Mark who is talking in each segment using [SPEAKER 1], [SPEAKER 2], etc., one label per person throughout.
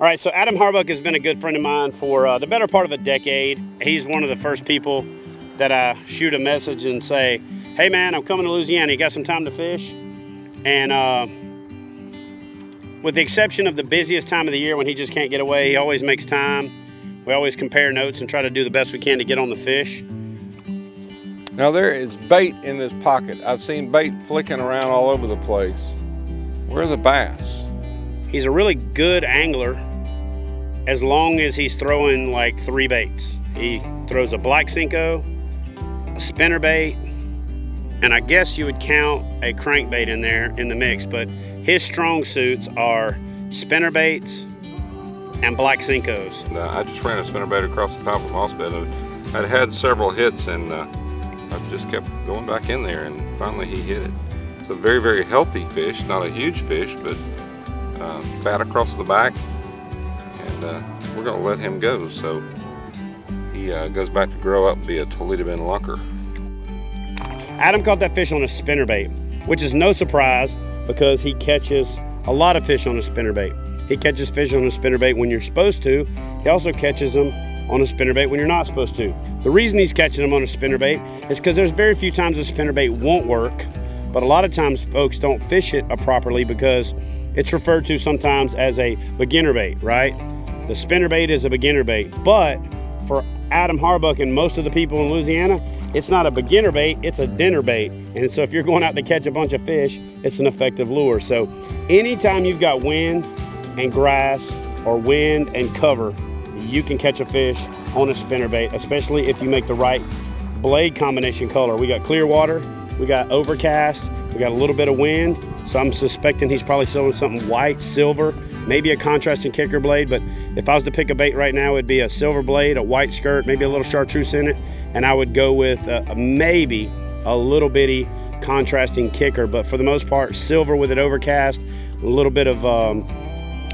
[SPEAKER 1] All right, so Adam Harbuck has been a good friend of mine for the better part of a decade. He's one of the first people that I shoot a message and say, hey man, I'm coming to Louisiana, you got some time to fish? And with the exception of the busiest time of the year when he just can't get away, he always makes time. We always compare notes and try to do the best we can to get on the fish.
[SPEAKER 2] Now there is bait in this pocket. I've seen bait flicking around all over the place. Where are the bass?
[SPEAKER 1] He's a really good angler as long as he's throwing like 3 baits. He throws a black Cinco, a spinnerbait, and I guess you would count a crankbait in there in the mix, but his strong suits are spinnerbaits and black Cincos.
[SPEAKER 2] I just ran a spinnerbait across the top of moss bed. I'd had several hits and I just kept going back in there and finally he hit it. It's a very, very healthy fish, not a huge fish, but fat across the back. And we're gonna let him go so he goes back to grow up and be a Toledo Bend lunker.
[SPEAKER 1] Adam caught that fish on a spinnerbait, which is no surprise because he catches a lot of fish on a spinnerbait. He catches fish on a spinnerbait when you're supposed to. He also catches them on a spinnerbait when you're not supposed to. The reason he's catching them on a spinnerbait is because there's very few times a spinnerbait won't work, but a lot of times folks don't fish it properly because it's referred to sometimes as a beginner bait, right? The spinnerbait is a beginner bait, but for Adam Harbuck and most of the people in Louisiana, it's not a beginner bait, it's a dinner bait. And so if you're going out to catch a bunch of fish, it's an effective lure. So anytime you've got wind and grass or wind and cover, you can catch a fish on a spinnerbait, especially if you make the right blade combination color. We got clear water, we got overcast, we got a little bit of wind. So I'm suspecting he's probably selling something white, silver, maybe a contrasting kicker blade, but if I was to pick a bait right now, it'd be a silver blade, a white skirt, maybe a little chartreuse in it, and I would go with maybe a little bitty contrasting kicker, but for the most part, silver with it overcast, a little bit of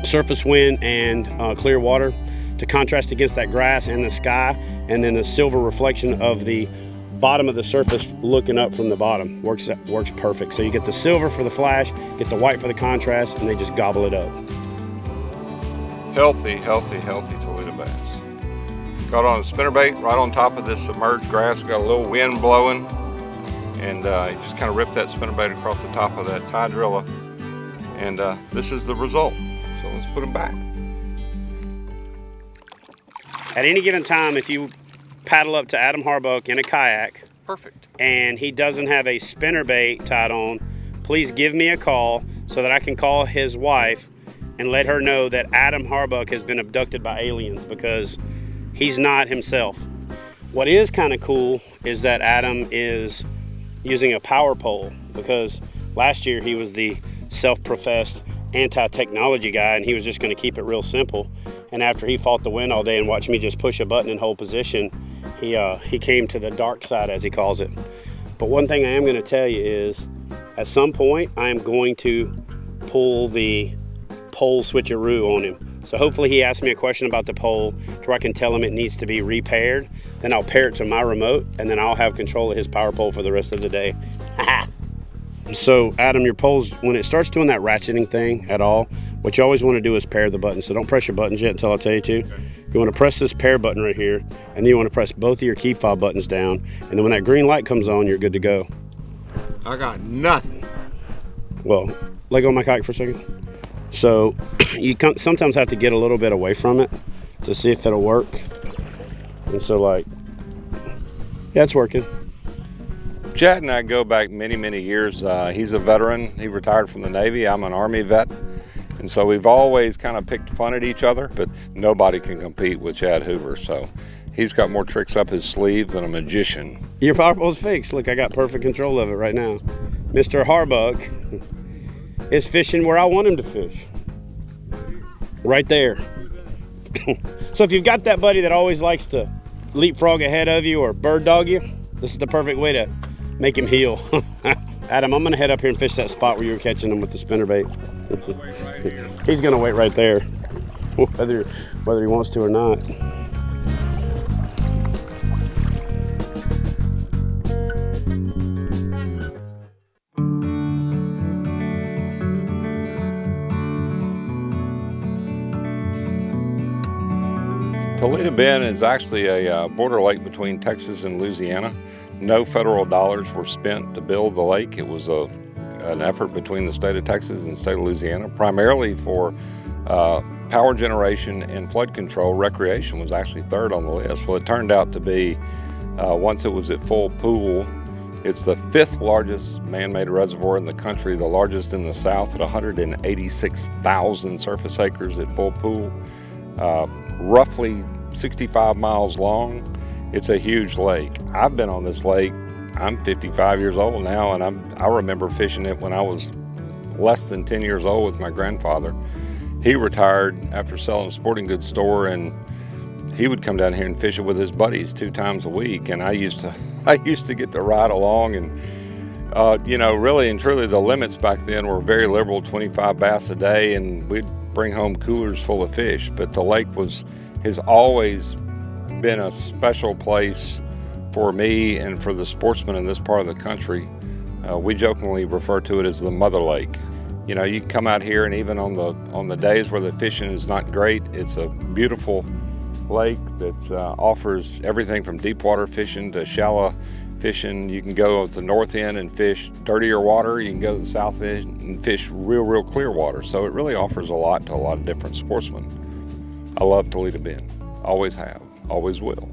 [SPEAKER 1] surface wind and clear water to contrast against that grass and the sky, and then the silver reflection of the bottom of the surface looking up from the bottom works perfect. So you get the silver for the flash, get the white for the contrast, and they just gobble it up.
[SPEAKER 2] Healthy, healthy, healthy Toledo bass. Got on a spinnerbait right on top of this submerged grass. We got a little wind blowing, and you just kind of ripped that spinnerbait across the top of that hydrilla, and this is the result. So let's put them back.
[SPEAKER 1] At any given time, if you paddle up to Adam Harbuck in a kayak,
[SPEAKER 2] perfect,
[SPEAKER 1] and he doesn't have a spinnerbait tied on, please give me a call so that I can call his wife and let her know that Adam Harbuck has been abducted by aliens, because he's not himself. What is kind of cool is that Adam is using a power pole, because last year he was the self-professed anti-technology guy and he was just going to keep it real simple. And after he fought the wind all day and watched me just push a button and hold position, he came to the dark side, as he calls it. But one thing I am going to tell you is, at some point, I am going to pull the pole switcheroo on him. So hopefully he asks me a question about the pole to where I can tell him it needs to be repaired. Then I'll pair it to my remote, and then I'll have control of his power pole for the rest of the day. So Adam, your poles, when it starts doing that ratcheting thing at all, what you always want to do is pair the button. So don't press your buttons yet until I tell you to. Okay. You want to press this pair button right here, and then you want to press both of your key fob buttons down, and then when that green light comes on, you're good to go.
[SPEAKER 2] I got nothing.
[SPEAKER 1] Well, let go of my kayak for a second. So you sometimes have to get a little bit away from it to see if it'll work. And so like, yeah, it's working.
[SPEAKER 2] Chad and I go back many, many years. He's a veteran. He retired from the Navy. I'm an Army vet. And so we've always kind of picked fun at each other, but nobody can compete with Chad Hoover. So he's got more tricks up his sleeve than a magician.
[SPEAKER 1] Your power pole's fixed. Look, I got perfect control of it right now. Mr. Harbuck is fishing where I want him to fish. Right there. So if you've got that buddy that always likes to leapfrog ahead of you or bird dog you, this is the perfect way to make him heel. Adam, I'm gonna head up here and fish that spot where you were catching him with the spinnerbait. He's gonna wait right there, whether he wants to or not.
[SPEAKER 2] Toledo Bend is actually a border lake between Texas and Louisiana. No federal dollars were spent to build the lake. It was an effort between the state of Texas and the state of Louisiana, primarily for power generation and flood control. Recreation was actually third on the list. Well, it turned out to be, once it was at full pool, it's the 5th largest man-made reservoir in the country, the largest in the South at 186,000 surface acres at full pool, roughly 65 miles long. It's a huge lake. I've been on this lake. I'm 55 years old now, and I remember fishing it when I was less than 10 years old with my grandfather. He retired after selling a sporting goods store, and he would come down here and fish it with his buddies 2 times a week, and I used to get to ride along, and you know, really and truly the limits back then were very liberal, 25 bass a day, and we'd bring home coolers full of fish. But the lake has always been a special place for me and for the sportsmen in this part of the country. We jokingly refer to it as the mother lake. You know, you come out here, and even on the days where the fishing is not great, it's a beautiful lake that offers everything from deep water fishing to shallow fishing. You can go to the north end and fish dirtier water. You can go to the south end and fish real clear water. So it really offers a lot to a lot of different sportsmen. I love Toledo Bend. Always have, always will.